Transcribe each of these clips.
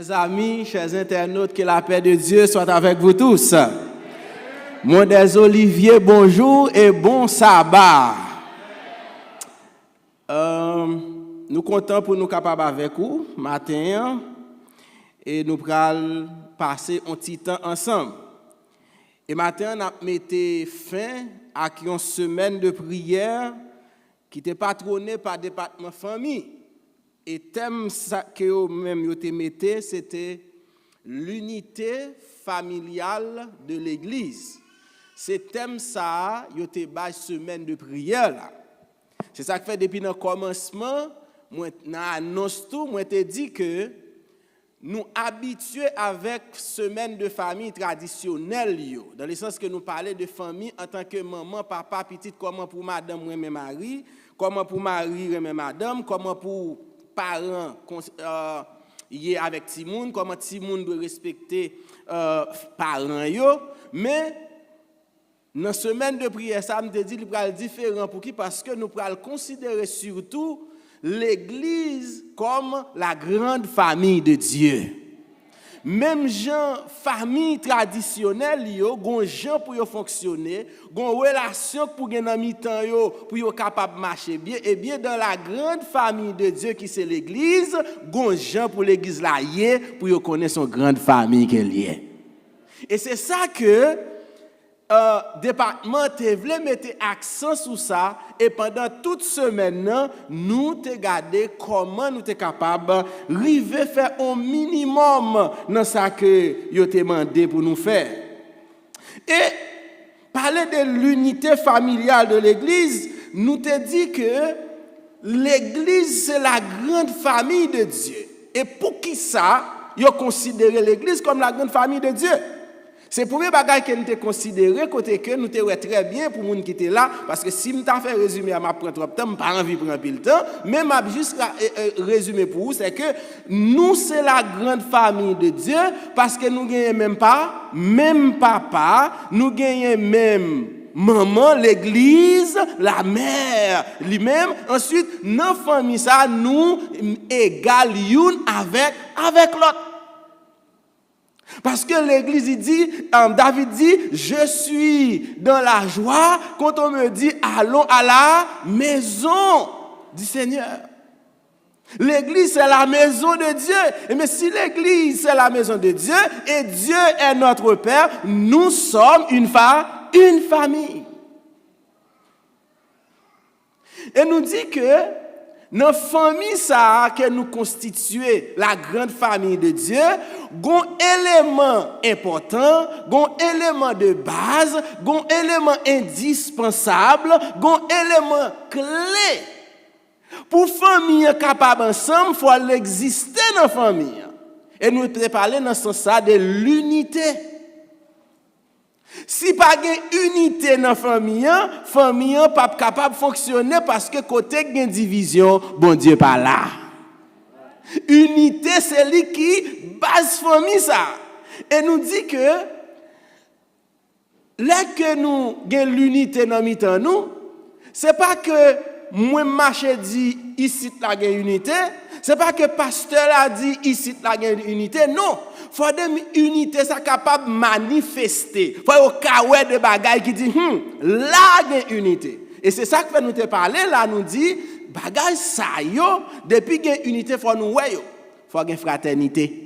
Chers amis, chers internautes, que la paix de Dieu soit avec vous tous. Mon des Olivier, bonjour et bon sabbat. Nous comptons pour nous capables avec vous matin et nous allons passer un petit temps ensemble. Et matin, nous mettons fin à une semaine de prière qui était patronnée par le département famille. Et le thème que vous-même vous mettez, c'était l'unité familiale de l'Église. C'est thème ça, vous avez une semaine de prière là. C'est ça que fait depuis le commencement, moi dans annonce tout, moi te dit que nous habitués avec semaine de famille traditionnelle yo, dans le sens que nous parlons de famille en tant que maman, papa, petite, comment pour madame remet mari, comment pour mari remet madame, comment pour parents y avec Timoun, comment Timoun doit respecter parents yo, mais dans semaine de prière ça me dit il va différent pour qui parce que nous allons considérer surtout l'Église comme la grande famille de Dieu. Même gens famille traditionnelle yo, gon gens pour yo fonctionner, gon relation pour gen dans mi-temps yo pour yo capable marcher bien et bien dans la grande famille de Dieu qui c'est l'église, gon gens pour l'église là yé pour yo connaître son grande famille qu'elle est. Et c'est ça que département te voulait mettre accent sur ça et pendant toute semaine nous te garder comment nous te capable river faire un minimum dans ça que yo te demandé pour nous faire. Et parler de l'unité familiale de l'église, nous te dit que l'église c'est la grande famille de Dieu. Et pour qui ça, yo considérer l'église comme la grande famille de Dieu? C'est le premier bagage que nous avons considéré, côté que nous avons très bien pour les gens qui étaient là, parce que si je fais résumé à ma prendre trop de temps, je n'ai pas envie de prendre le temps, mais je juste résumer pour vous, c'est que nous, c'est la grande famille de Dieu, parce que nous gagnons même pas, même papa, nous gagnons même maman, l'église, la mère, lui-même. Ensuite, dans la famille, ça, nous égal une avec l'autre. Parce que l'Église dit, David dit, je suis dans la joie quand on me dit, allons à la maison du Seigneur. L'Église, c'est la maison de Dieu. Mais si l'Église, c'est la maison de Dieu, et Dieu est notre Père, nous sommes une famille. Et nous dit que, dans la famille ça que nous constituons la grande famille de Dieu, gon élément important, gon élément de base, gon élément indispensable, gon élément clé. Pour famille capable ensemble, faut l'exister dans la famille. Et nous te parler dans ce sens ça de l'unité. Si pas une unité dans la famille pas capable de fonctionner parce que côté gain division, bon Dieu pas là. Unité c'est lui qui base famille ça. Et nous dit que là que nous gain l'unité dans mi-temps nous, c'est pas que moi marché dit ici la gain unité, c'est pas que pasteur a dit ici la gain unité, non. Faut des unité ça capable manifester. Faut au kawè de bagaille qui dit là gain unité. Et c'est ça que fait nous te parler là nous dit bagaille ça yo depuis gain unité faut nous wè yo. Faut gain fraternité.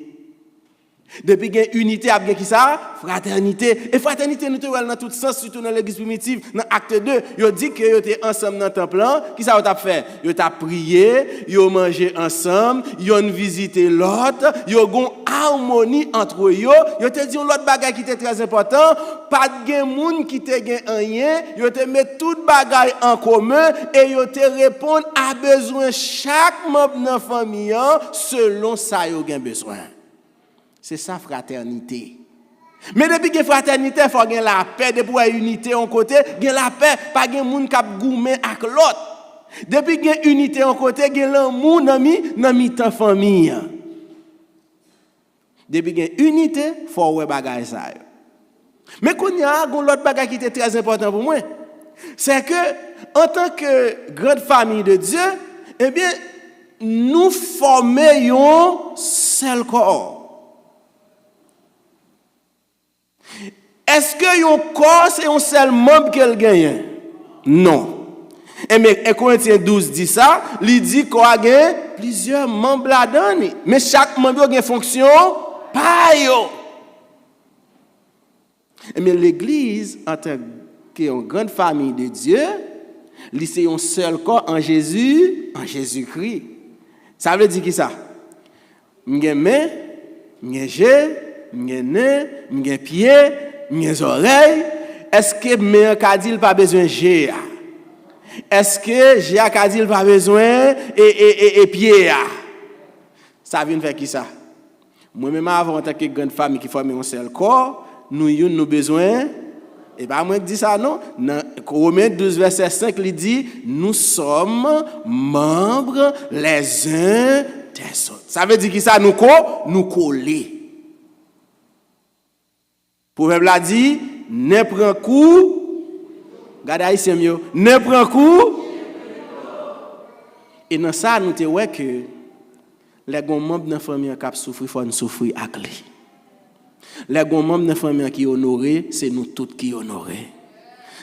Depuis gain unité a gain qui ça fraternité. Et fraternité nous te wè dans tout sens surtout dans l'église primitive dans acte 2, yo dit que yo te ensemble dans le temple là, qui ça yo t'a fait? Yo t'a prié, yo mangé ensemble, yo visité l'autre, yo gon harmonie entre yo te dit l'autre bagage qui était très important, pas de gen moun qui te gen rien, yo te met tout bagage en commun et yo te répondre à besoin chaque membre dans famille selon ça yo gen besoin. C'est ça fraternité. Mais depuis que fraternité, il faut gagner la paix, depuis qu'il y a unité en côté, gagner la paix, pas gagner moun k'ap goumé avec l'autre. Depuis qu'il y a unité en côté, gagner l'amour dans mi-temps famille. Depuis qu'il y a unité, il faut ouais bagay ça. Mais quand il y a l'autre bagay qui était très important pour moi, c'est que en tant que grande famille de Dieu, eh bien nous formons un seul corps. Est-ce que yon corps c'est un seul membre qu'elle gagne? Non. Et Corinthiens 12 dit ça, il dit qu'on a plusieurs membres là-dedans, mais chaque membre a une fonction pas yo. Mais l'église en tant qu'une grande famille de Dieu, c'est un seul corps en Jésus-Christ. Ça veut dire qui ça? M'gen main, m'gen jeu, m'gen nez, m'gen pied, m'gen oreilles. Est-ce que main ka dit pas besoin jeu? Est-ce que j'ai a dit pas besoin et pied? Ça vient faire qui ça? Moi-même avant en tant que grande famille qui forme un seul corps, nous besoin. Et pas moi qui dis ça non. Dans Romains 12 verset 5 il dit nous sommes membres les uns des autres. Ça veut dire qui ça nous coller. Proverbe l'a dit ne prend coup regardez ici mieux ne prend coup et dans ça nous te ouais que les membres de la famille qui souffrir faut nous souffrir avec lui. Les membres de la famille qui honoré, c'est nous tous qui honoré.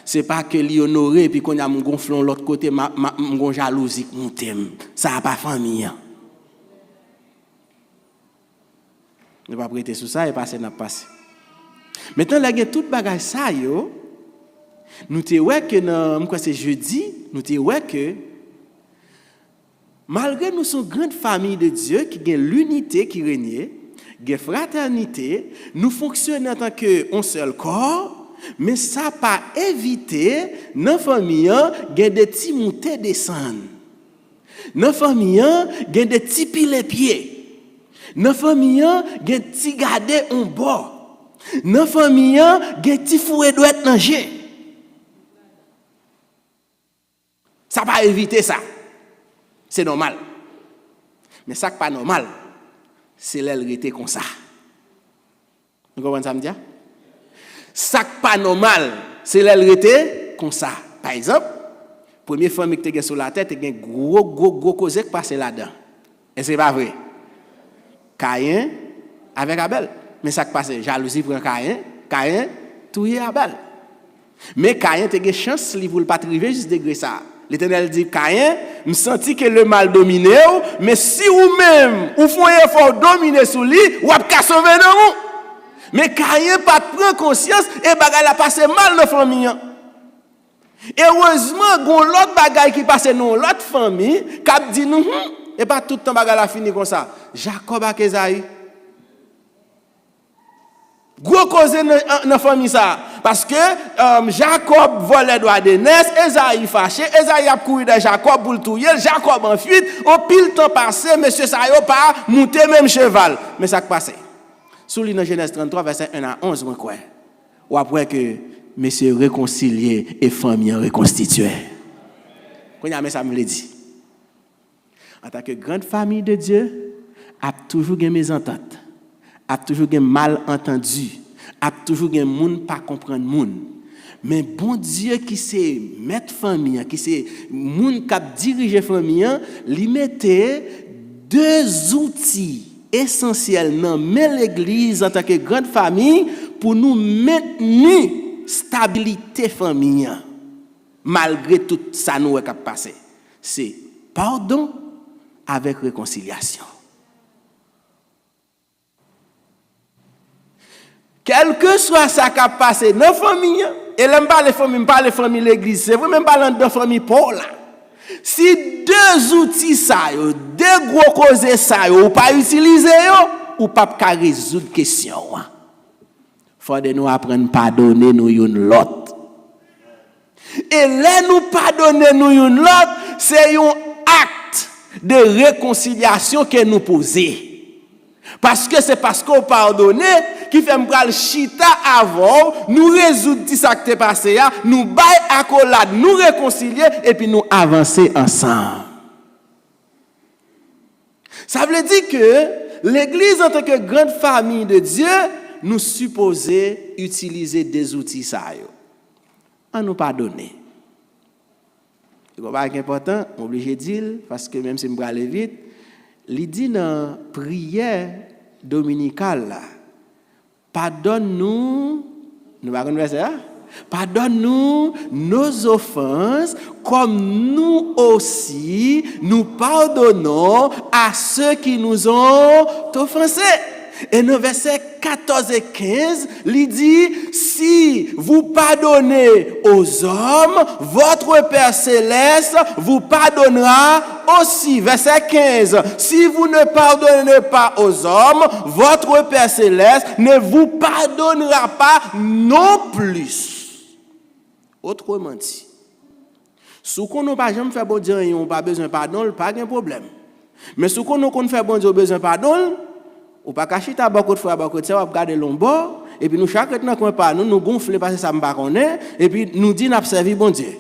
C'est pas que li honoré puis qu'on a mon gonflon l'autre côté mon jalousie monter. Ça a pas famille. Ne pas prêter sur ça et passer n'a passé. Maintenant là il tout bagage ça yo. Nous te ouais que dans quoi c'est jeudi, nous te ouais que malgré nous sommes grande famille de Dieu qui gagne l'unité qui règne, gagne fraternité, nous fonctionnons en tant qu'un seul corps, mais ça pas éviter dans famille gagne des petits montées descendre. Dans famille gagne des petits pieds pieds. Dans famille gagne petit garder en bas. Dans famille gagne petit fouet doit être nager. Ça pas éviter ça. C'est normal. Mais ça qui pas normal, c'est l'elle comme ça. Vous comprenez ça me dire? Ça qui pas normal, c'est l'elle comme ça. Par exemple, première famille que tu as sur la tête, tu as un gros cause qui passe là-dedans. Et c'est pas vrai. Caïn avec Abel. Mais ça qui passe, jalousie pour Caïn touye Abel. Mais Caïn tu as une chance pour ne pas arriver juste degré ça. L'Éternel dit, Caïn, me senti que le mal domine, mais si ou même, ou font un effort dominer sur lui, ou ap ka sauver dans vous. Mais Caïn pas prend conscience, et bagay la passe mal dans la famille. Et heureusement, gon l'autre bagay qui passe dans l'autre famille, qui dit nous, et pas tout le temps bagay la fini comme ça. Jacob ak Esaïe. Gros cause dans la famille ça. Parce que Jacob volait droit de naissance, Esaïe fâché, Esaïe a couru de Jacob pour le touyer, Jacob en fuite, au pile temps passé, monsieur ça yo pas monter même cheval. Mais ça qui passe. Sous dans Genèse 33 verset 1 à 11 quoi. Ou après que monsieur réconcilié et famille reconstituée. Quand y a ça me le dit. En tant que grande famille de Dieu, a toujours des mésententes. A toujours des malentendus, a toujours des monde pas comprendre monde. Mais bon Dieu qui c'est mettre famille, qui c'est monde qui dirige famille, lui mettait deux outils essentiels dans l'église en tant que grande famille pour nous maintenir stabilité famille malgré tout ça nous qui a passé. C'est pardon avec réconciliation. Quel que soit ça qui a passé dans la famille, et là, je parle de famille l'église, c'est vous même parlant de famille Paul. Si deux outils, ça, deux gros causes, ça, ou pas utiliser, ou pas résoudre la question. Il faut nous apprendre à pardonner nous une l'autre. Et là, nous pardonner nous une l'autre, c'est un acte de réconciliation que nous posons. Parce que c'est parce qu'on pardonne qui fait m'pral chita avant, nous résoudre ça qui t'est passé, nous bail accolade, nous réconcilier et puis nous avancer ensemble. Ça veut dire que l'église en tant que grande famille de Dieu, nous supposons utiliser des outils ça yo. On nous pardonner. C'est pas important, obligé de dire parce que même si m'pral aller vite, il dit dans prière dominicale là, pardonne-nous Nous va connaître verset. Pardonne-nous nos offenses, comme nous aussi nous pardonnons à ceux qui nous ont offensés. Et dans versets 14 et 15, il dit, si vous pardonnez aux hommes, votre Père Céleste vous pardonnera aussi. Verset 15, si vous ne pardonnez pas aux hommes, votre Père Céleste ne vous pardonnera pas non plus. Autrement dit, si on n'a pas jamais fait bon Dieu, on n'a pas besoin de pardon, pas de problème. Mais si on n'a fait bon Dieu, besoin de pardon, ou pas cacher ta beaucoup de fois beaucoup de ça, on va garder l'ombo et puis nous chaque temps qu'on pas nous gonfler parce que ça me pas connaît et puis nous dit n'a servi bon Dieu.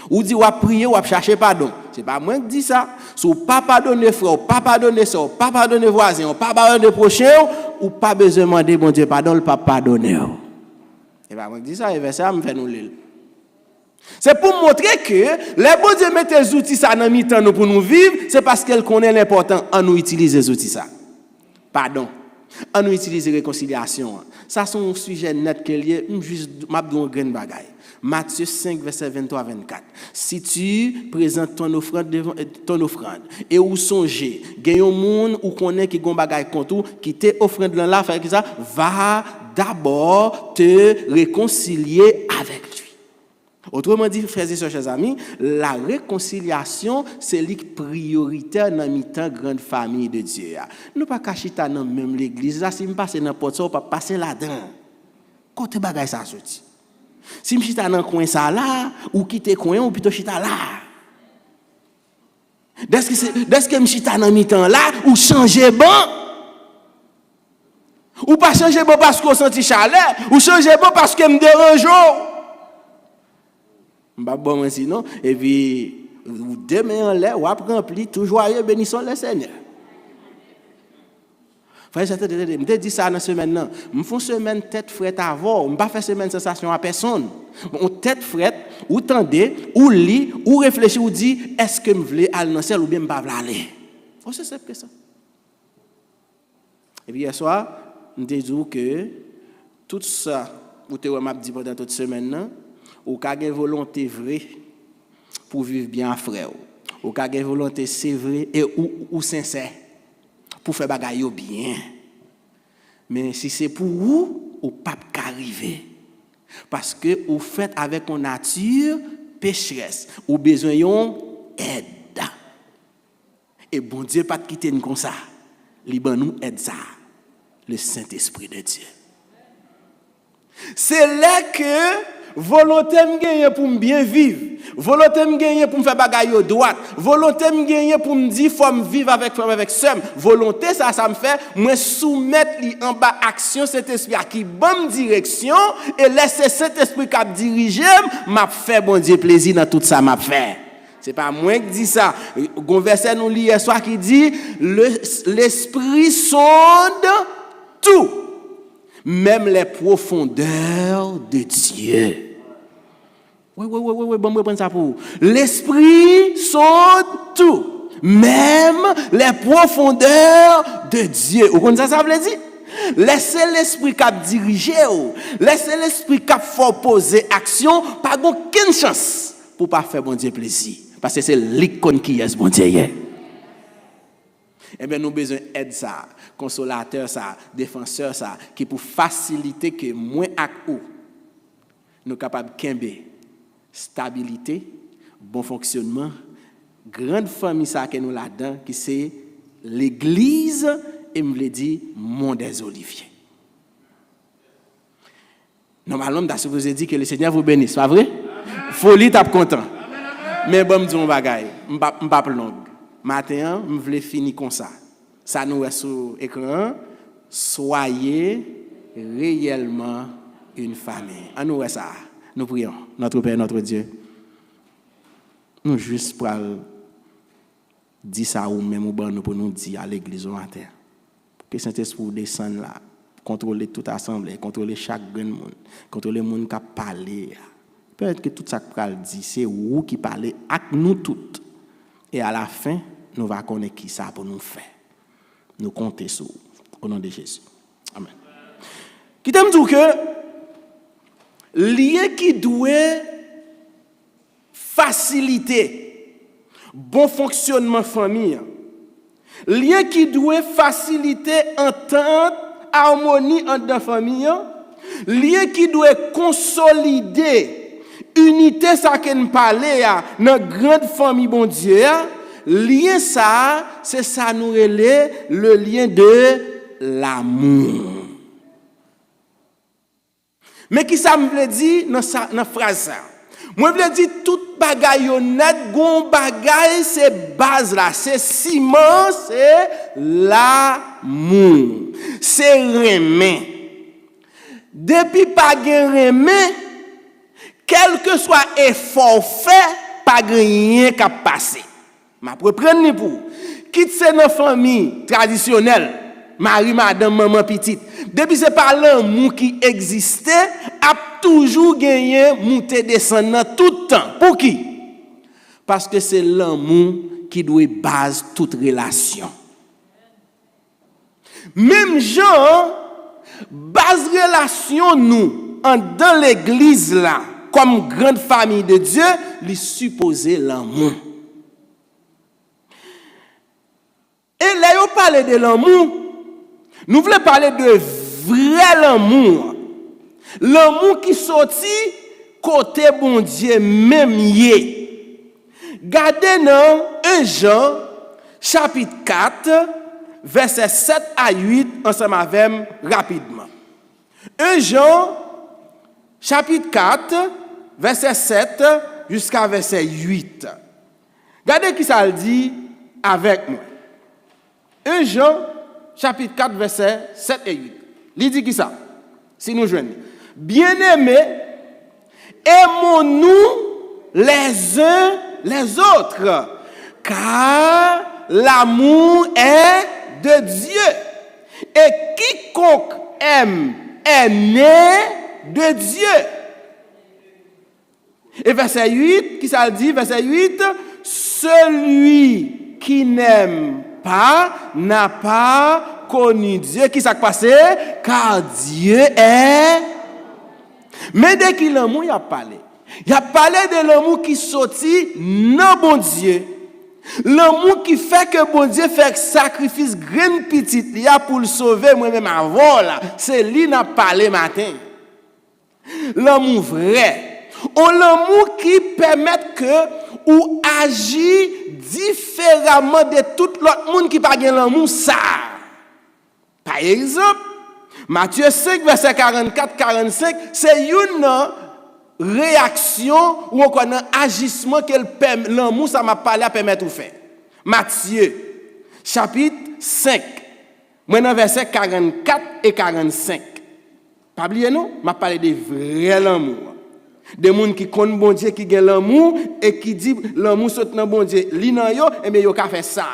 Ou dit ou prier ou chercher pardon. C'est pas moi qui dis ça. Si ou pas pardonner frère, ou pas pardonner ça, ou pas pardonner voisin, ou pas pardonner prochain, ou pas besoin demander bon Dieu pardon, le pas pardonner. Et pas moi qui dis ça, et verset me fait nous lire. C'est pour montrer que les bon Dieu mettent les outils ça dans mi-temps nous pour nous vivre, c'est parce qu'elle connaît l'important en nous utiliser les outils ça. Pardon. On nous utilise réconciliation. Ça c'est un sujet net que lié juste m'a don grand bagaille. Matthieu 5 verset 23 24. Si tu présentes ton offrande et ou songer, gagne un monde ou connaît qui gon bagaille contre qui te offrande là faire ça va d'abord te réconcilier avec lui. Autrement dit, frères et sœurs, chers amis, la réconciliation, c'est la prioritaire dans la grande famille de Dieu. Nous ne pas cacher dans même l'église. Si je passe dans porte, on pas passer là-dedans. Côté bagay ça sorti. Si je suis dans coin ça là, ou quitter coin, ou plutôt chita là. Dès que je suis dans mi-temps là, ou changer bon. Ou pas changer bon parce qu'on senti chaleur, ou changer bon parce que me dérange. Bon sinon et puis demain en l'air ou après rempli tout joyeux bénissons le Seigneur. Frère ça me dit ça dans semaine là, me font semaine tête frette avant, me pas faire semaine sensation à personne. On tête frette ou tendez ou lit ou réfléchir ou dit est-ce que me voulais aller dans ciel ou bien me pas aller. Oh c'est simple que ça. Et puis hier soir, me dit que tout ça ou te m'a dit pendant toute semaine là ou ka gen volonté vraie pour vivre bien frère ou ka gen volonté c'est vrai et ou sincère pour faire bagaille bien mais si c'est pour vous ou pas arriver parce que vous faites avec une nature pécheresse ou besoin d'aide et bon Dieu pas te quitter nous comme ça li ban nous aide ça le Saint-Esprit de Dieu c'est là que volonté me gagner pour me bien vivre, volonté me gagner pour me faire bagaille au droite, volonté me gagner pour me dire faut me vivre avec frère avec sœur, volonté ça me fait moi soumettre li en bas action cet esprit qui bonne direction et laisser cet esprit qui diriger m'a fait bon Dieu plaisir dans tout ça m'a fait. C'est pas moi qui dis ça. Gon verset nous lit hier soir qui dit l'esprit sonde tout, même les profondeurs de Dieu. Oui, bon, moi prends ça pour vous. L'esprit sonde tout, même les profondeurs de Dieu. Vous comprenez ça veut dire? Laissez l'esprit qui diriger, laissez l'esprit qui faut poser action, pas aucune chance pour pas faire bon Dieu plaisir, parce que c'est l'icône qui est bon Dieu. Eh bien, nous avons besoin d'aide ça, consolateur ça, défenseur ça, qui pour faciliter que moins ak ou nous capables de stabilité, bon fonctionnement, grande famille ça que nous là-dedans qui c'est l'église et me le dit Mont des Oliviers. Normalement, je vous ai dit que le Seigneur vous bénisse, pas vrai? Folie tape content. Mais bon me dit on bagaille, m'pa long. Matin, me voulais finir comme ça. Ça nous est sur écran, soyez réellement une famille. En nous est ça. Nous prions, notre Père, notre Dieu. Nous juste pour dire ça ou même nous pour nous dire à l'église au matin. Que Saint-Esprit descende là, contrôler toute assemblée, contrôler chaque grand monde, contrôler le monde qui parle. Peut-être que tout ça que dit, c'est vous qui parlez avec nous toutes. Et à la fin, nous allons connaître qui ça pour nous faire. Nous comptons sur au nom de Jésus. Amen. Qui t'aime dire que lien qui doit faciliter bon fonctionnement famille. Lien qui doit faciliter entente, harmonie entre la famille. Lien qui doit consolider unité ça qu'on parlait dans grande famille bon Dieu. Lien ça, c'est ça nous relève le lien de l'amour. Mais qui ça me veut dire dans phrase ça? Moi veut dire toute bagaille honnête, gon bagaille c'est base là, c'est ciment, c'est l'amour. C'est remet. Depuis pas gen remet, quel que soit effort fait, pas rien qui passer. Ma prendre pour quitte c'est dans famille traditionnelle, mari, madame, maman, petite. Depuis c'est pas l'amour qui existait, a toujours gagné monter descendre tout le temps. Pour qui? Parce que c'est l'amour qui doit base toute relation. Même gens base relation nous dans l'église là comme grande famille de Dieu, lui supposer l'amour. Et là on parle de l'amour, nous voulons parler de vrai l'amour. L'amour qui sorti côté bon Dieu même yé. Gardez dans 1 Jean chapitre 4 verset 7 à 8 ensemble avec rapidement. 1 Jean chapitre 4 verset 7 jusqu'à verset 8. Regardez qui ça le dit avec moi. 1 Jean chapitre 4 verset 7 et 8. Il dit qui ça? Si nous joignons. Bien-aimés, aimons-nous les uns les autres, car l'amour est de Dieu. Et quiconque aime est né de Dieu. Et verset 8, qui ça dit? Verset 8, celui qui n'aime pas n'a pas connu Dieu. Qui s'est passé? Car Dieu est. Mais dès qu'il l'amour, il a parlé. Il a parlé de l'amour qui sortit non bon Dieu. L'amour qui fait que bon Dieu fait sacrifice graine petite pour le sauver moi-même avant là. C'est lui qui a parlé matin. L'amour vrai. Ou l'amour qui permet que ou agir différemment de tout l'autre monde qui pas gagne l'amour ça. Par exemple, Matthieu 5 verset 44-45, c'est une réaction ou un agissement que l'amour ça m'a parlé à permettre de faire. Matthieu chapitre 5, maintenant verset 44 et 45. Pas oublier non, m'a parlé de vrai l'amour. Des gens qui connaissent bon Dieu, qui ont l'amour et qui disent l'amour saute dans bon Dieu. Li nan yo, et bien yo ka fait ça.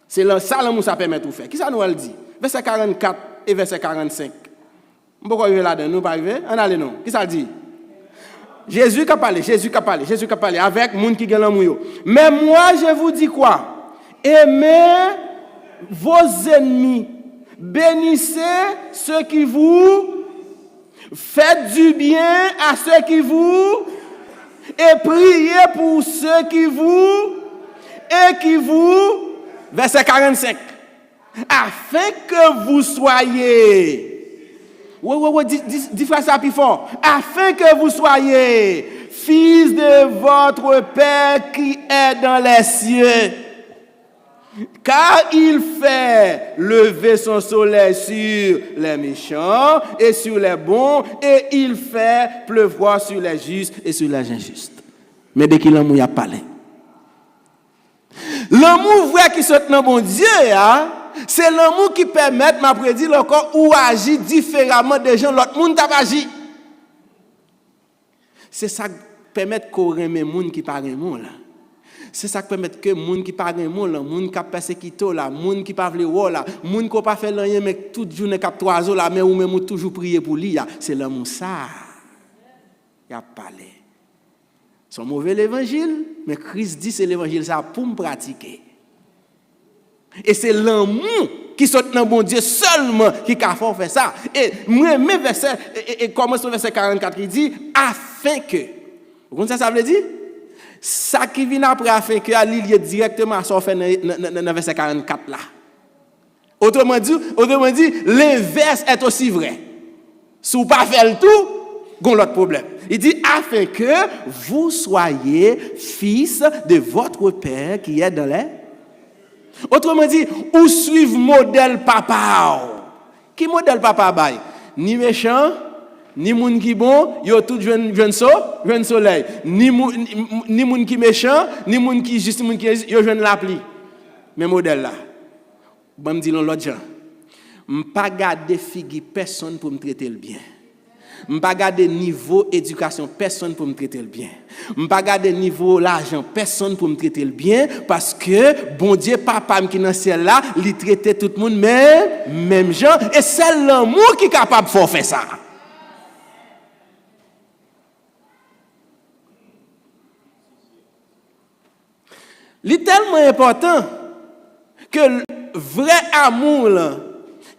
C'est ça l'amour ça permet de faire. Qui ça nous le dit? Verset 44 et verset 45. Pourquoi arriver là-dedans? Nous pas arriver? On allez non. Qui ça dit? Jésus qui a parlé avec les gens qui ont l'amour. Mais moi je vous dis quoi? Aimez vos ennemis. Bénissez ceux qui vous faites du bien à ceux qui vous et priez pour ceux qui vous verset 45 afin que vous soyez dis ça plus fort afin que vous soyez fils de votre Père qui est dans les cieux. Car il fait lever son soleil sur les méchants et sur les bons, et il fait pleuvoir sur les justes et sur les injustes. Mais dès qu'il l'amour y a parlé. L'amour vrai qui saute dans bon Dieu, c'est l'amour qui permet, m'a prédit encore, ou agir différemment des gens, l'autre monde t'a agi. C'est ça qui permet qu'on aime les gens qui parlent là. C'est ça qui permet que les gens qui parlent de la les gens qui persécutent, les gens qui parlent de la les gens qui pas fait rien, mais toute journée qui 3 heures, mais ou même toujours prier pour lui. C'est l'amour ça. Il a parlé. C'est mauvais l'évangile, mais Christ dit c'est l'évangile ça pour me pratiquer. Et c'est l'amour qui sont dans bon Dieu seulement qui a fait ça. Et moi, mes versets, et commence au verset 44 qui dit, afin que. Vous comprenez ça veut dire? Ça qui vient après, afin que, à lié directement à ce qu'on fait dans le verset 44 là. Autrement dit, l'inverse est aussi vrai. Si vous ne pas faire le tout, vous avez l'autre problème. Il dit, afin que vous soyez fils de votre Père qui est dans les... Autrement dit, ou suivre modèle papa. Qui modèle papa bail? Ni méchant, ni moun qui bon, yo tout jeune soleil. Ni moun qui méchant, ni moun qui juste moun qui yo jeune la pluie. Mais modèle là. Bon me dit l'autre gens. M'pas garder figue personne pour me traiter le bien. M'pas garder niveau éducation personne pour me traiter le bien. M'pas garder niveau l'argent personne pour me traiter le bien parce que bon Dieu papa qui dans ciel là, il traitait tout le monde même gens et c'est l'amour qui est capable de faire ça. C'est tellement important que le vrai amour là,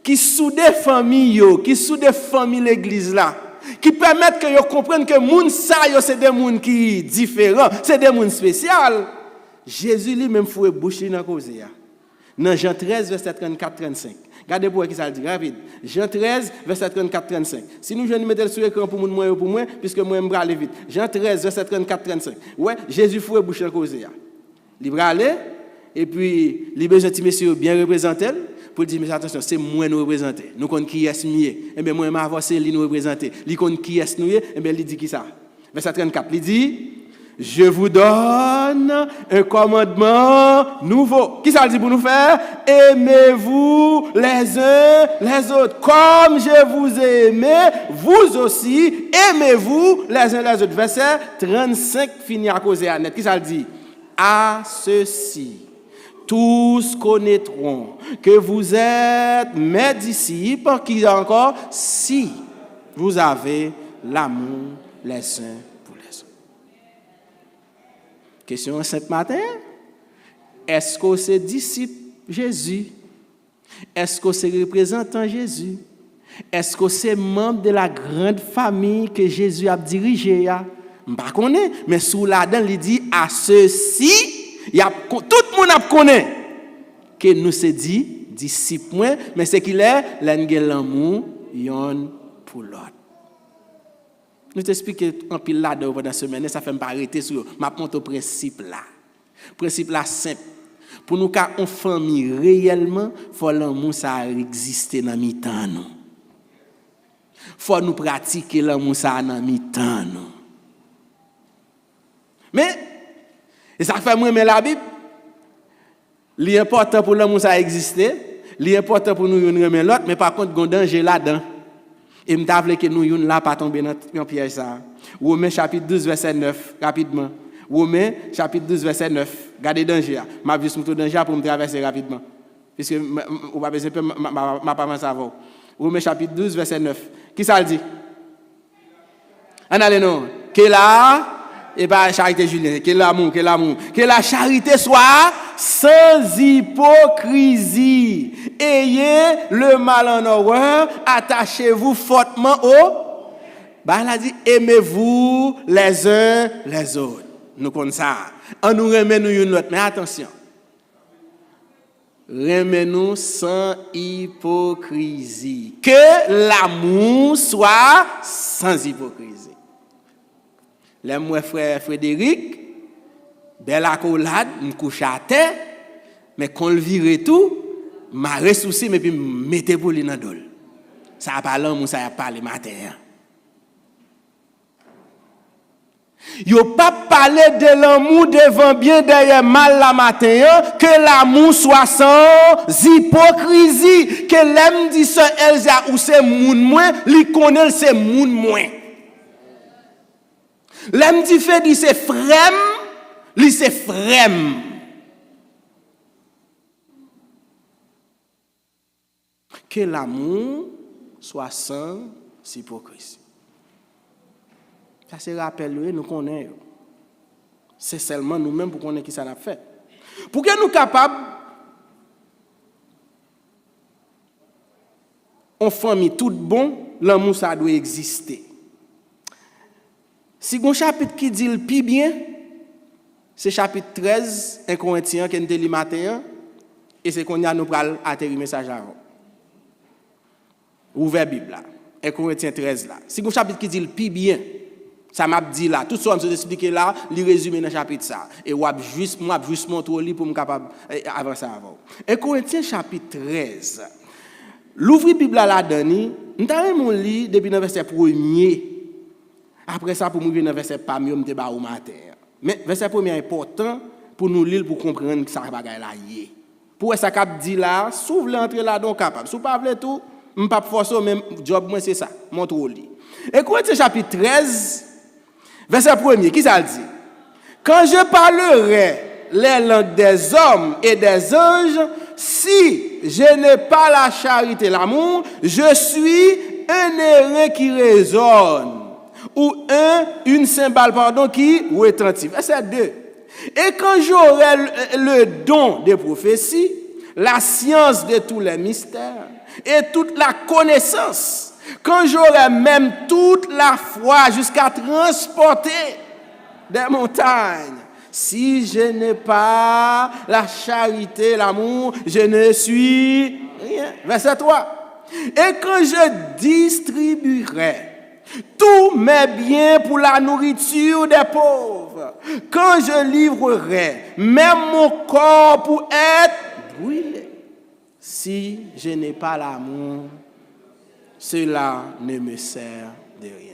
qui soude famille qui soude famille l'église là, qui permettent que vous compreniez que moun sa yo c'est des moun qui différents, c'est des moun spécial. Jésus lui-même fouet bouche dans cause ya. Dans Jean 13 verset 34 35. Regardez pour qui ça dit rapide. Jean 13 verset 34 35. Si nous je mettre sur l'écran pour moi puisque moi me aller vite. Jean 13 verset 34 35. Ouais, Jésus fouet bouche dans cause ya. Il va aller et puis les besoin de monsieur bien représenté pour dire mais attention c'est moi nous représenter nous connait qui est mieux et bien moi m'avancer lui nous représenter lui connait qui est nous et bien il dit qui ça verset 34 il dit je vous donne un commandement nouveau qui ça dit pour nous faire aimez-vous les uns les autres comme je vous ai aimé vous aussi aimez-vous les uns les autres verset 35 fini à causer à net qui ça dit à ceci tous connaîtront que vous êtes mes disciples, qui encore, si vous avez l'amour les uns pour les autres. Question ce matin, est-ce que c'est disciple Jésus? Est-ce que c'est représentant Jésus? Est-ce que c'est membre de la grande famille que Jésus a dirigée? Je ne connais pas, mais sous la dent, il dit à ceux-ci, tout le monde connaît que nous se dit disciples, mais c'est qu'il est l'amour yon pour l'autre. Nous t'expliquons un pile là pendant la semaine, ça fait me pas arrêter sur ma montre au principe là. Principe là simple. Pour nous qu'à en famille réellement, faut l'amour ça exister dans mi-temps nous. Faut nous pratiquer l'amour ça dans mi-temps nous. Mais et ça fait moi mais la Bible l'important pour l'amour ça exister, l'important pour nous remettre l'autre mais par contre gon danger là-dedans. Et me t'avle que nous yon là pas tomber dans piège ça. Romains chapitre 12 verset 9 rapidement. Romains chapitre 12 verset 9. Gardez danger. M'a vu sur danger pour me traverser rapidement. Puisque on va besoin ma pas savoir. Romains chapitre 12 verset 9. Qui ça le dit? En allez non. Que là et pas charité Julien, que l'amour. Que la charité soit sans hypocrisie. Ayez le mal en horreur, attachez-vous fortement au. Bah, elle a dit, aimez-vous les uns les autres. Nous connaissons ça. On nous remet nous une autre, mais attention. Remets-nous sans hypocrisie. Que l'amour soit sans hypocrisie. Les moi frère Frédéric, belle accolade, me couche à terre, mais quand le vire tout, m'a ressourcé mais puis mettez pour lui dans dol. Ça a pas l'amour, ça a pas le matin. Yo pas parler de l'amour devant bien derrière mal la matin, que l'amour soit sans hypocrisie, que l'aime dit ça Elsa ou c'est moun moins, li connaît c'est moun moins. L'aime dit fait dit c'est frème, li c'est frème. Que l'amour soit sans hypocrisie. Ça se rappelle, nous connaissons. C'est seulement nous-mêmes pour connaître qui ça a fait. Pour que nous capables en famille tout bon, l'amour ça doit exister. Si un chapitre qui dit le plus bien, c'est chapitre 13, 1 Corinthiens, qui est le matin, et c'est qu'on y a nous pral atterrir message avant. Ouvert Bible là, 1 Corinthiens 13 là. Si un chapitre qui dit le plus bien, ça m'a dit là, tout ça, je vais expliquer là, le résumé dans le chapitre ça. Et moi, juste montrer pour me capable avancer avant. 1 Corinthiens chapitre 13. L'ouvrir Bible là donné, nous avons lu depuis le verset 1er. Après ça, pour nous venir dans le verset pas mieux, me débat au matin. Mais verset 1er est important pour nous lire pour comprendre ça bagaille là yé. Pour ça cap dit là, s'ouvre l'entrée là donc capable. Si pas veut tout, me pas forcer même job moi c'est ça, montre au lit. Et Corinthiens chapitre 13 verset 1er, qui ça dit? Quand je parlerai les langues des hommes et des anges, si je n'ai pas la charité, l'amour, je suis un airain qui résonne. Ou une cymbale, qui retentit. Verset 2. Et quand j'aurai le don de prophétie, la science de tous les mystères et toute la connaissance, quand j'aurai même toute la foi jusqu'à transporter des montagnes, si je n'ai pas la charité, l'amour, je ne suis rien. Verset 3. Et quand je distribuerai tous mes biens pour la nourriture des pauvres, quand je livrerai même mon corps pour être brûlé, si je n'ai pas l'amour, cela ne me sert de rien.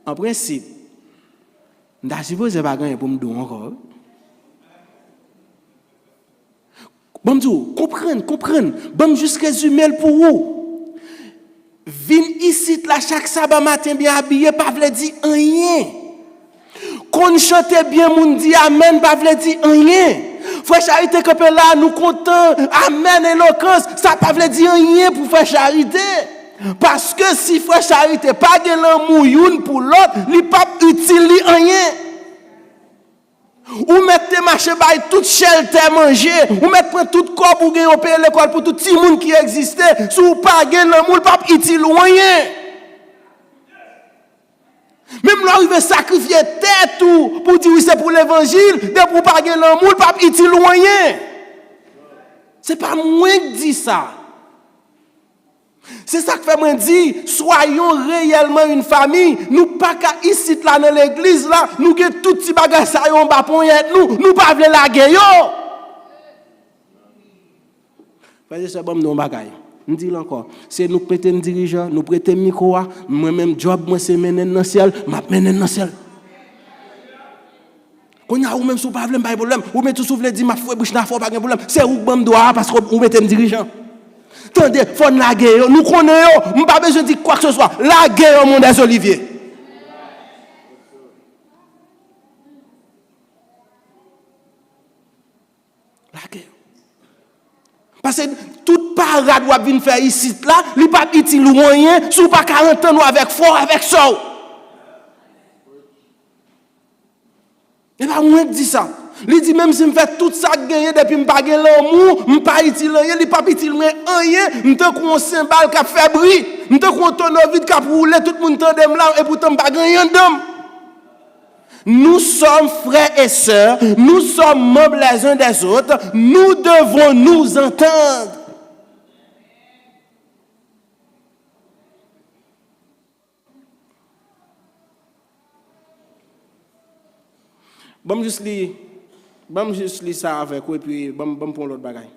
En principe, je ne suppose pas gagner pour me donner encore. Bon, comprendre. Bon, juste résumer pour vous. Vin ici là chaque sabbat matin bien habillé, pas veut dire rien. Qu'on chante bien, moun dit amen, pas veut dire rien. Frère Charité que là, nous content, amen, éloquence, ça pas veut dire rien pour Frère Charité. Parce que si Frère Charité pas de l'amour une pour l'autre, il pas utile rien. Ou mettez marché bail toute shelter manger, ou mettez tout corps pour gagner payer l'école pour tout petit monde qui existait, si vous pas gagner l'amour pas utile rien. Même là il veut sacrifier tête tout pour dire oui c'est pour l'évangile, de pour pas gagner l'amour pas utile rien. C'est pas moi qui dis ça. C'est ça que fait moi dire, soyons réellement une famille. Nous pas qu'à ici là dans l'église là, nous que tout petit bagage ça yon ba poyet nous pas vle laguer yo. Parce que bon non bagay. On dit encore, c'est nous prêter un dirigeant, nous prêter micro, moi même job moi c'est mener dans ciel, m'a mener dans ciel. Quand y a ou même sou pas vle pas problème, ou même tout souffle dit m'a fouet bouche na fort pas problème, c'est ou bon doit parce que ou mettez un dirigeant. Attendez, il faut la guerre. Nous connaissons, nous n'avons pas besoin de dire quoi que ce soit. La guerre au monde des oliviers. La guerre. Parce que toute parade doit venir faire ici, là, il n'y a pas utile moyen, si vous pas 40 ans avec fort, avec ça. Il n'y a pas moins de dire ça. Il dit même si je fais tout ça gagner depuis que je pas gagner l'amour, je pas utile rien, il pas utile rien, je te un cymbale qui fait bruit, je te un tournevis qui roule, tout le monde tendem là et pourtant je pas gagner d'homme. Nous sommes frères et sœurs, nous sommes membres les uns des autres, nous devons nous entendre. Bon juste lire ça avec vous et puis bon pour l'autre bagaille.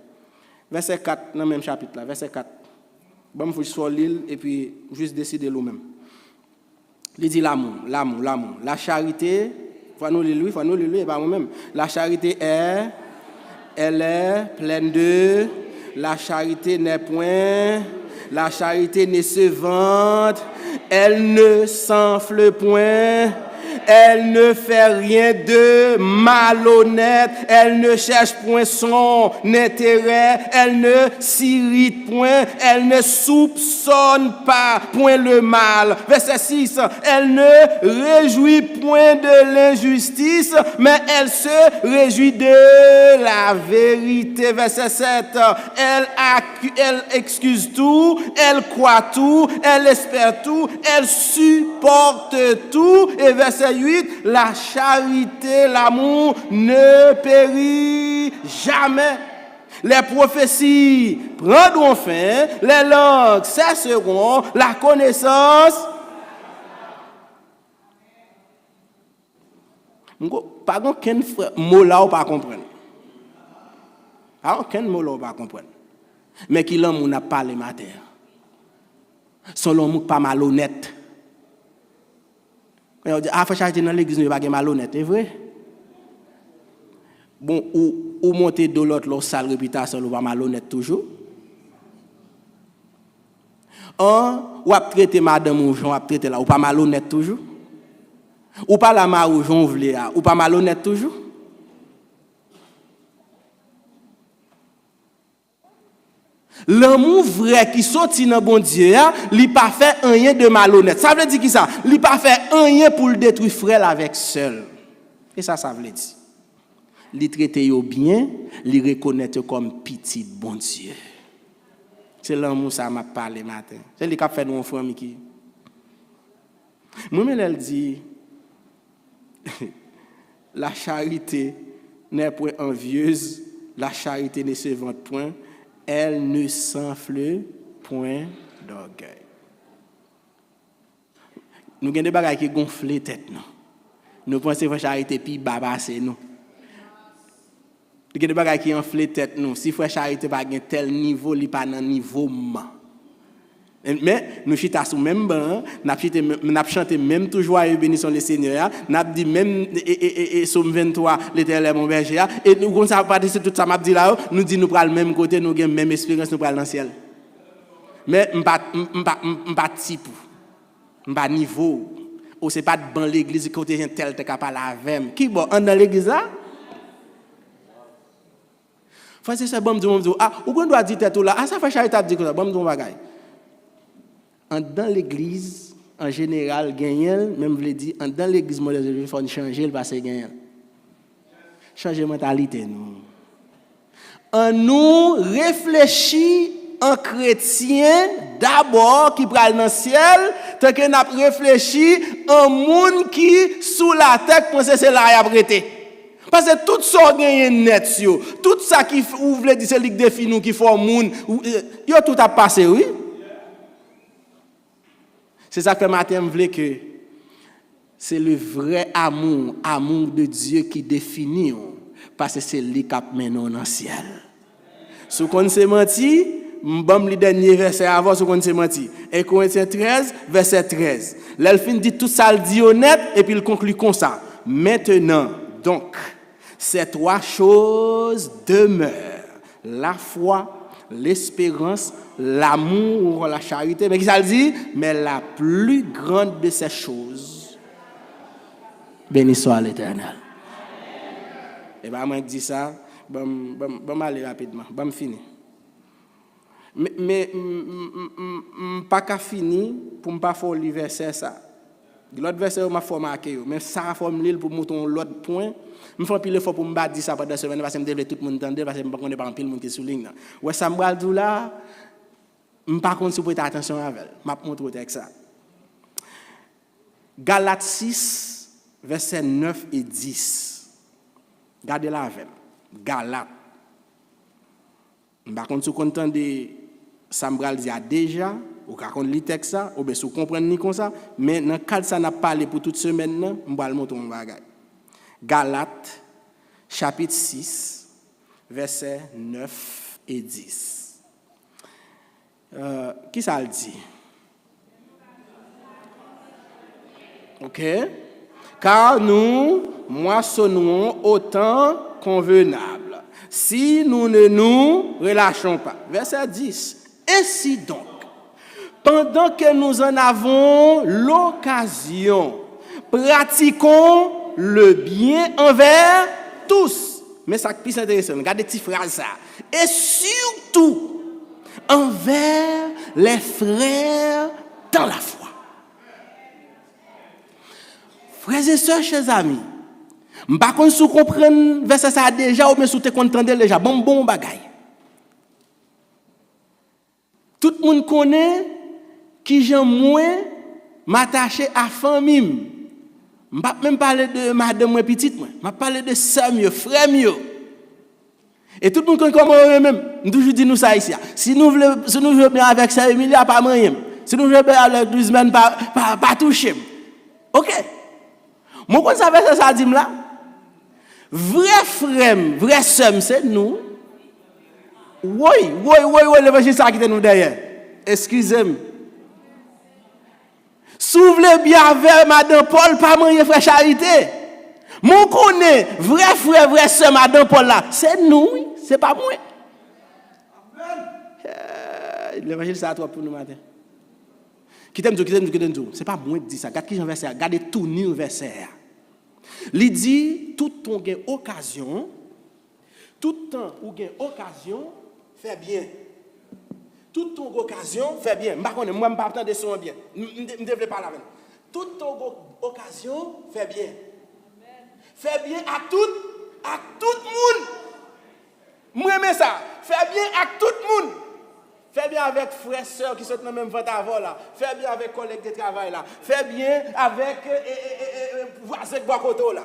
Verset 4 dans le même chapitre là, verset 4. Bon faut soit lire et puis juste décider nous-même. Il dit l'amour. La charité, faut nous lire et pas moi-même. La charité elle est pleine de, la charité n'est point, la charité ne se vante, elle ne s'enfle point, Elle ne fait rien de malhonnête. Elle ne cherche point son intérêt. Elle ne s'irrite point. Elle ne soupçonne pas point le mal. Verset 6. Elle ne réjouit point de l'injustice, mais elle se réjouit de la vérité. Verset 7. Elle excuse tout. Elle croit tout. Elle espère tout. Elle supporte tout. Et verset 8, la charité, l'amour ne périt jamais. Les prophéties prendront fin, les langues cesseront, la connaissance. Par contre, quel mot là ou pas comprendre? Quel mot là ou pas comprendre? Mais qui l'homme n'a pas les matières. Son l'homme pas malhonnête. On dit, faut charité dans l'église, il n'y a pas malhonnête, c'est vrai? Bon, ou monter de l'autre sale réputation, ou pas malhonnête toujours. Ou à traiter madame ou Jean, ou à traiter là, ou pas malhonnête toujours. Ou pas la mari ou Jean, ou pas malhonnête toujours. L'amour vrai qui sortit dans bon Dieu, il n'a pas fait rien de malhonnête. Ça veut dire qui ça? Il n'a pas fait rien pour le détruire frère avec seul. Et ça veut dire. Il traite bien, il reconnaît comme petit bon Dieu. C'est l'amour ça m'a parlé matin. C'est lui qui a fait mon frère qui. Moi-même elle dit la charité n'est point envieuse, la charité ne se vante point. Elle ne s'enfle point d'orgueil. Nous avons des bagages qui gonflent la tête. Nous pensons que la charité est plus baba, c'est nous. Nous avons des bagages qui enflent la tête. Si la charité n'est pas à tel niveau, il n'est pas à un niveau. Mais nous chita sous même banc, n'a chanté même toujours bénissons le Seigneur, n'a dit même Somme 23 l'Éternel est mon berger et nous comme ça pas tout ça m'a dit là, nous dit nous pral même côté, nous gagne même espérance, nous pral dans le ciel. Mais m'pas type, m'pas niveau, ou c'est pas dans l'église côté tel te capable avec. Qui bon dans l'église là? Faut c'est bon dire ou qu'on doit dire tout là, ça fait charité dire ça, bon dire bagaille. Dans l'église, en général, gagnant, même je l'ai dit, dans l'église moderne, il faut changer le passé gagnant. Changer la mentalité, nous. En nous réfléchit en chrétien d'abord qui prend dans le ciel, tant que nous réfléchi en monde qui sous la tête pense c'est là y a prêté. Parce que tout ça gagne net tout ça qui vous voulez dire c'est lui qui définit nous qui forme monde, yo tout a passé oui. C'est ça que matin je voulais que c'est le vrai amour de Dieu qui définit parce que c'est lui qui mène dans le ciel. Si on s'est menti, le dernier verset avant si on s'est menti. 1 Corinthiens 13 verset 13. L'elfin dit tout ça le dit honnête et puis il conclut comme ça. Maintenant donc ces trois choses demeurent: la foi, l'espérance, l'amour, la charité. Mais qui ça le dit? Mais la plus grande de ces choses, béni soit l'Éternel. Et bien, moi, je dis ça, je vais aller rapidement, je vais finir. Mais je ne pas qu'à finir pour ne pas faire le verset ça. L'autre verset, je m'a fait marquer, mais ça formule pour montrer l'autre point. Je fais pile fois pour me dire ça pendant la semaine parce que je tout le monde entendre parce que je ne connais pas pile monde qui souligne. Ouais ça me dit là, je ne pas contre si vous prêtez attention avec. Je vais montrer avec ça. Galates 6 versets 9 et 10. Regardez là avec. Galates. Je ne sais pas si vous entendez ça me dit déjà ou quand lit texte ça ou bien si vous comprenez ni comme ça, mais dans cadre ça n'a parlé pour toute semaine là, je vais montrer un bagage. Galates, chapitre 6, versets 9 et 10. Qui ça le dit? Ok? Car nous moissonnons au temps convenable, si nous ne nous relâchons pas. Verset 10. Ainsi donc, pendant que nous en avons l'occasion, Pratiquons le bien envers tous. Mais ça qui est plus intéressant, regardez cette phrase ça. Et surtout envers les frères dans la foi. Frères et sœurs, chers amis, je ne sais pas si vous comprenez verset ça déjà ou bien si vous comprenez déjà. Bon bagaille. Tout le monde connaît qui j'aime moins m'attacher à la famille. Je ne vais même pas parler de madame moi petite, je vais parler de sœur mieux, frère mieux. Et tout le monde connaît comment même. Nous toujours dit nous ça ici. Si nous voulons bien avec ça, Emilia, pas moyen. Si nous voulons bien avec 12 semaines, pas toucher. Ok. Moi, quand ça fait ça, dit là, vrai frère, vrai sœur, c'est nous. Oui, l'évangile ça qui est nous derrière. Excusez-moi. S'ouvre bien avec Madame Paul, pas moyen frère charité. Mon connaît, vrai frère, vrai sœur, Madame Paul là, c'est nous, c'est pas moi. L'évangile ça toi pour nous matin. Qui t'aime tout. C'est pas moi qui dis ça. Regarde qui j'en verset. Regardez tout nu verset. Il dit tout ton gain occasion, tout temps où gain occasion, fais bien. Toute ton occasion, fais bien. Moi, je ne pas attendre son bien. Je ne devrais pas la même. Toute ton occasion, fais bien. Fais bien à tout le monde. Moi, j'aime ça. Fais bien à tout le monde. Fais bien avec frères et sœurs qui sont dans le même vent avant là. Fais bien avec collègues de travail là. Fais bien avec voisins de côté là.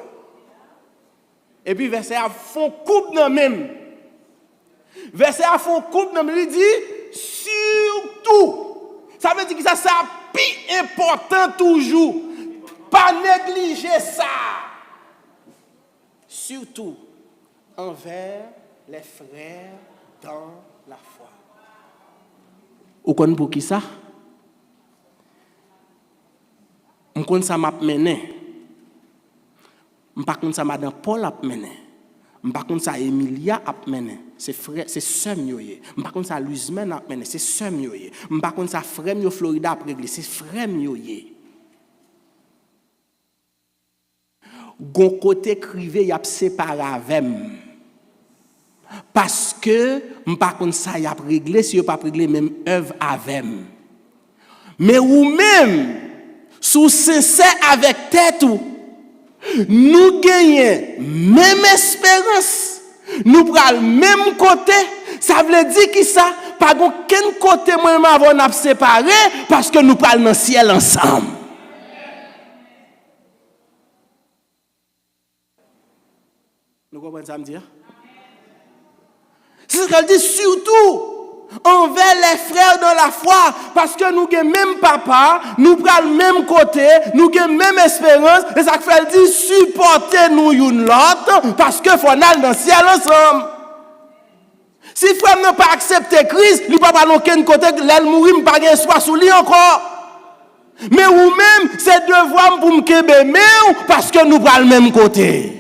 Et puis, verset à fond coupe dans même. Verset à fond coupe dans même. Il dit surtout. Ça veut dire que ça c'est plus important toujours. Pas négliger ça. Surtout envers les frères dans la foi. Ou connaissez pour qui ça? On connaît ça m'a mené. On pas connaît ça madame Paul a mené. On pas connaît ça Emilia a mené. C'est frère, c'est sœur mioye. On pas connaît ça Luzmen a mené, c'est sœur mioye. On pas connaît ça frère mio Florida a réglé, c'est frère mioye. Gon côté crivé y a séparé avec. Parce que m'pa kon ça y a réglé si yo pas réglé même œuvre avec. Mais ou même sous sincère avec tête ou nous gagnons même espérance, nous pral même côté, ça veut dire qui ça pas aucun côté moi même avant n'a séparé parce que nous pral dans le ciel ensemble. Nous comprenons ça me dire? C'est ce qu'elle dit surtout envers les frères dans la foi, parce que nous avons même papa, nous prenons le même côté, nous avons même espérance, et ça fait elle dit supportez-nous une l'autre, parce que faut aller dans le ciel ensemble. Si frère n'a pas accepté Christ, il ne peut pas aucun côté, l'elle mourir, il pas de espoir sur lui encore. Mais ou même, c'est devoir pour me kébémer, parce que nous prenons le même côté.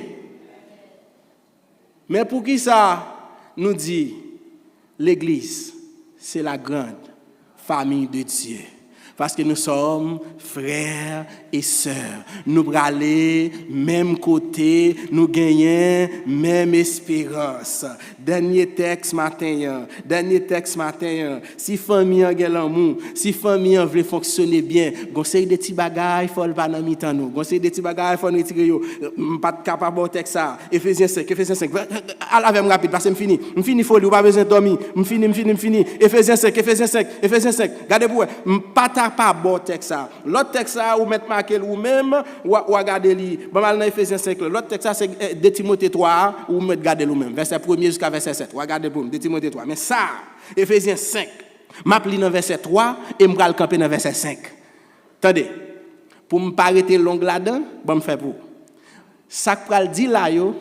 Mais pour qui ça nous dit l'Église, c'est la grande famille de Dieu. Parce que nous sommes frères et sœurs. Nous brûlons même côté, nous gagnons même espérance. Dernier texte matin. Si famille a l'amour, si famille veut fonctionner bien, conseil des petits bagages, il faut le pas dans mi-temps nous. Conseil des petits bagages, il faut retirer yo. Pas capable de texte ça. Ephésiens 5. À la rapide parce que je finis folie, pas besoin de dormir. Je finis. Ephésiens 5. Regardez pour pas pas bon texte ça. L'autre texte ça ou mettre marqué ou même ou regarder li. Bon mal dans Ephésiens 5. L'autre texte ça c'est de Timothée 3 ou mettre garder nous même. Verset 1er jusqu'à verset 7. Regardez pour de Timothée 3. Mais ça Ephésiens 5. M'a pli dans verset 3 et me pral camper dans verset 5. Attendez. Pour me pas arrêter long là-dedans, bon me faire pour. Ça pral dit là yo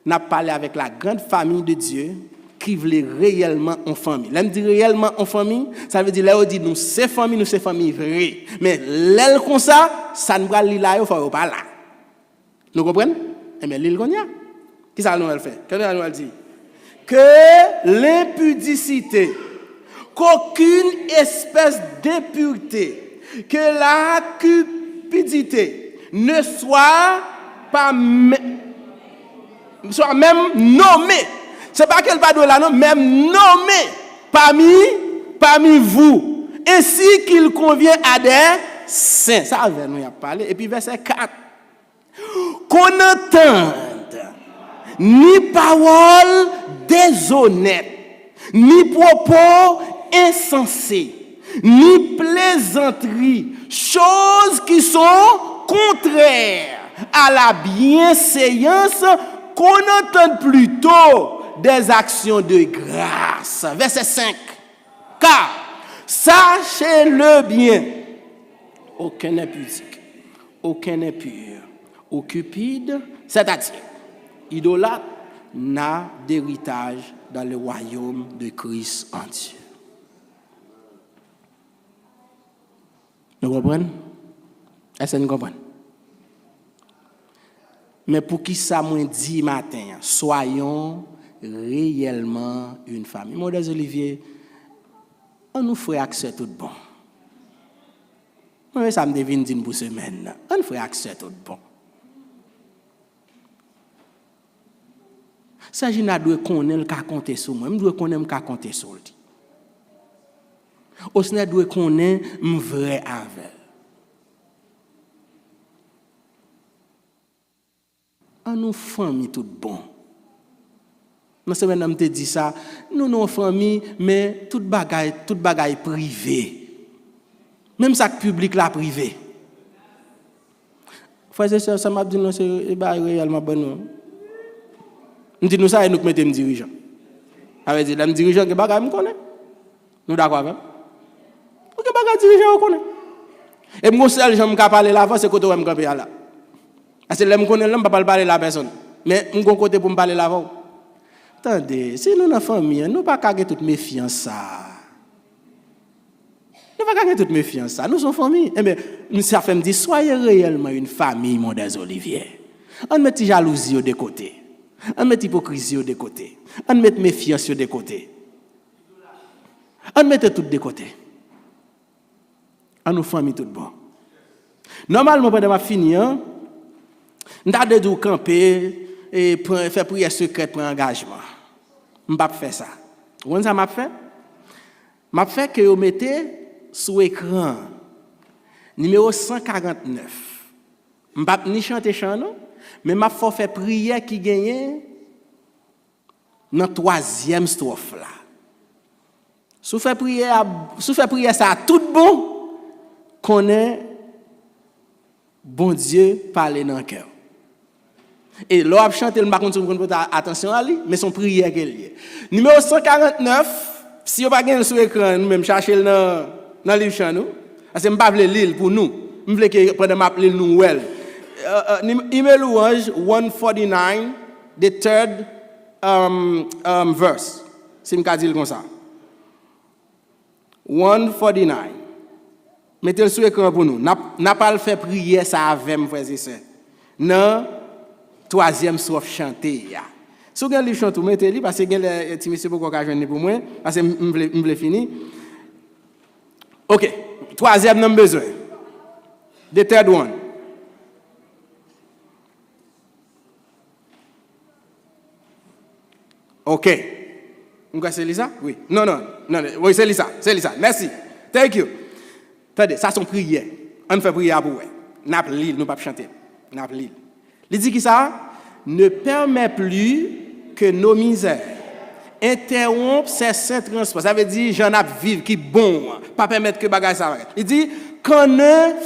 n'a parlé avec la grande famille de Dieu qui voulait réellement en famille. Là, me dit réellement en famille, ça veut dire là, on dit nous c'est famille vraie. Mais l'aile comme ça ne va pas là, il faut pas là. Nous comprenons? Eh bien, l'île qu'on y a. Qui ça nous fait? Qu'est-ce que nous dit? Que l'impudicité, qu'aucune espèce d'impureté, que la cupidité, ne soit pas soit même nommé. C'est pas qu'elle va de là, non, même nommé parmi vous, ainsi qu'il convient à des saints. Ça avait nous y a parlé. Et puis verset 4. Qu'on n'entende ni parole déshonnête, ni propos insensés, ni plaisanteries, choses qui sont contraires à la bienséance, qu'on entende plutôt des actions de grâce. Verset 5. Car, sachez-le bien, aucun n'est pudique, aucun n'est pur, ou cupide, c'est-à-dire idolâtre, n'a d'héritage dans le royaume de Christ en Dieu. Vous comprenez? Est-ce que vous comprenez? Mais pour qui ça m'a dit matin, soyons réellement une famille. Mon des Olivier, on nous ferait accès tout bon. Moi, ça me devine dire pour semaine. On nous ferait accès tout bon. Ça, je dois connaître le cas compter sur moi. Je dois connaître le cas compter sur lui. Aussi, je dois connaître le vrai avec. En nous famille tout bon. Dans ce moment, je te dis ça, nous nos famille, mais toute bagaille privée. Même ça public la privé. Frères et sœurs, ça m'a dit non, c'est réellement bon. Nous disons ça et nous mettons dirigeant. Ça veut dire les dirigeants qui bagaille me connaît. Nous d'accord avec. Ou que bagaille dirigeant on connaît. Et moi seul j'aime parler là c'est côté où me camper là. Parce que je connais là pas parler la personne. Mais mon côté pour me parler là. Attendez, si nous dans famille, nous pas caguer toute méfiance ça. Nous pas caguer toute méfiance ça. Nous sommes famille. Eh bien, ça fait me dire soyez réellement une famille mon des Olivier. On met jalousie de côté. On met hypocrisie de côté. On met méfiance de côté. On met tout de côté. On nous famille tout bon. Normalement pendant ma finir, m'ta de camper et faire prière secrète pour engagement. M'pa faire ça. Vous ça m'a fait? M'a fait que vous mettez sur écran numéro 149. M'pa ni chanter chant non, mais m'a faut faire prière qui gagne dans troisième strophe là. Sous faire prière ça tout bon connaît bon Dieu parler dans le cœur. Et l'on chanter le par contre attention à lui mais son prière qu'elle est. Numéro 149 si on pas gagne sur écran nous même chercher dans livre chant nous parce que me pas vle lire pour nous. Me vle que pendant m'appeler nous well. Email louange 149 the third verse. Si me dire comme ça. 149. Mettez-le sur l'écran pour nous. N'a pas le fait prier ça avec mes frères et sœurs. Non, troisième strophe chanté. Si vous avez le chant, mettez-le parce que les petits messieurs pour qu'on joindre pour moi parce que je veux finir. OK. Troisième n'a besoin. The third one. OK. Vous c'est ça? Oui. Non. Oui, c'est ça. Merci. Thank you. Attendez, ça son prière. On fait prière pour vous. N'a pas lire, nous pas chanter. N'a pas lire. Il dit qui ça? Ne permet plus que nos misères interrompent ces saints transports. Ça veut dire j'en ai vivre qui bon, pas permettre que bagage ça arrête. Il dit qu'on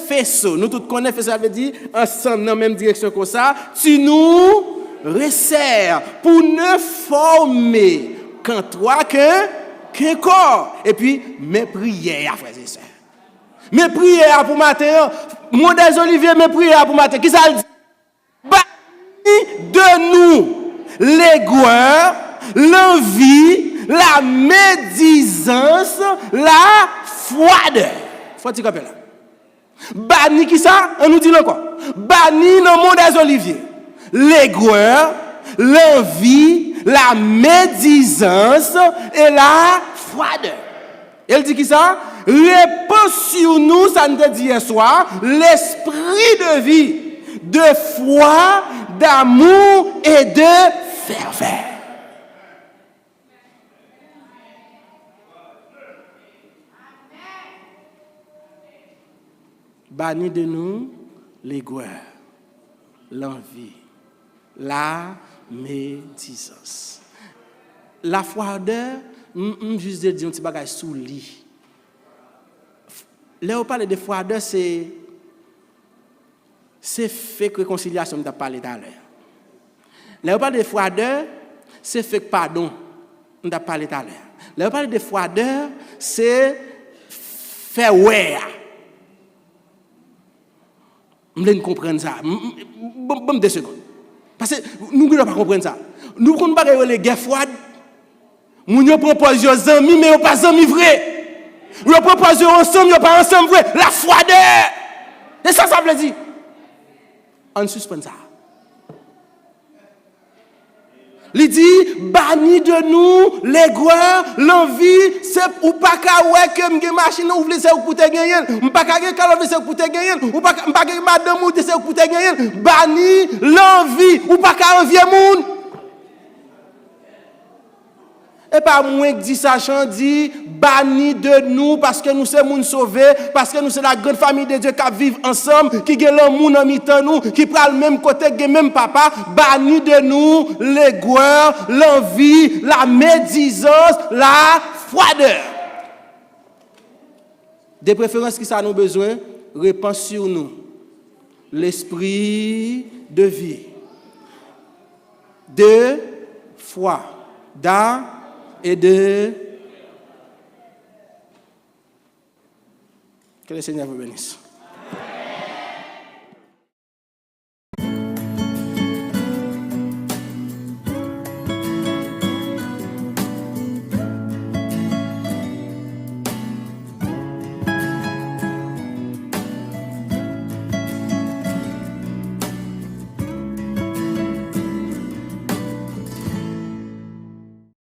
fait ça. Nous tous connaissons fait ça, ça veut dire ensemble dans la même direction que ça, tu nous resserres pour ne former qu'en toi qu'un corps. Et puis mes prières, frères et sœurs. Mes prières pour matin, mon des Olivier, mes prières pour matin. Qui ça dit? Bannis de nous l'aigreur, l'envie, la médisance, la froideur. Faut-il comprendre là? Bannis qui ça? On nous dit encore. Bannis dans mon des Olivier. L'aigreur, l'envie, la médisance et la froideur. Elle dit qui ça? Répand sur nous, ça nous dit hier soir, l'esprit de vie de foi, d'amour et de ferveur. Bannis de nous l'aigreur, l'envie, la médisance. La froideur, juste de dire un petit bagage sous lit. Là, on parle de froideur, c'est fake réconciliation, on a parlé tout à l'heure. Là, on parle de froideur, c'est fake pardon, on a parlé tout à l'heure. Là, on parle de froideur, c'est faire ouais. Je ne comprends ça. Bon, 2 secondes. Parce que nous ne pouvons pas comprendre ça. Nous ne pouvons pas les guerres froides. Nous proposons aux amis, mais pas aux amis vrais. Nous proposons ensemble, pas ensemble vrai. La froideur. C'est ça, ça veut dire. On suspend ça. Il dit, bannis de nous l'aigreur, l'envie, c'est ou pas qu'à ouais que m'ge machine ou vle c'est pour te gagner, ou pas qu'à calme c'est pour te gagner, ou pas qu'à madame ou c'est pour te gagner, bannis l'envie, ou pas qu'à envier monde. Et pas moins que dit ça, dit banni de nous parce que nous sommes moun sauvés, parce que nous sommes la grande famille de Dieu qui vivent ensemble, qui ont l'amour en mi-temps nous, qui prend le même côté, qui même papa, banni de nous l'aigreur, l'envie, la médisance, la froideur. Des préférences qui ça nous besoin, répand sur nous. L'esprit de vie. 2 fois dans et de... Que le Seigneur vous bénisse.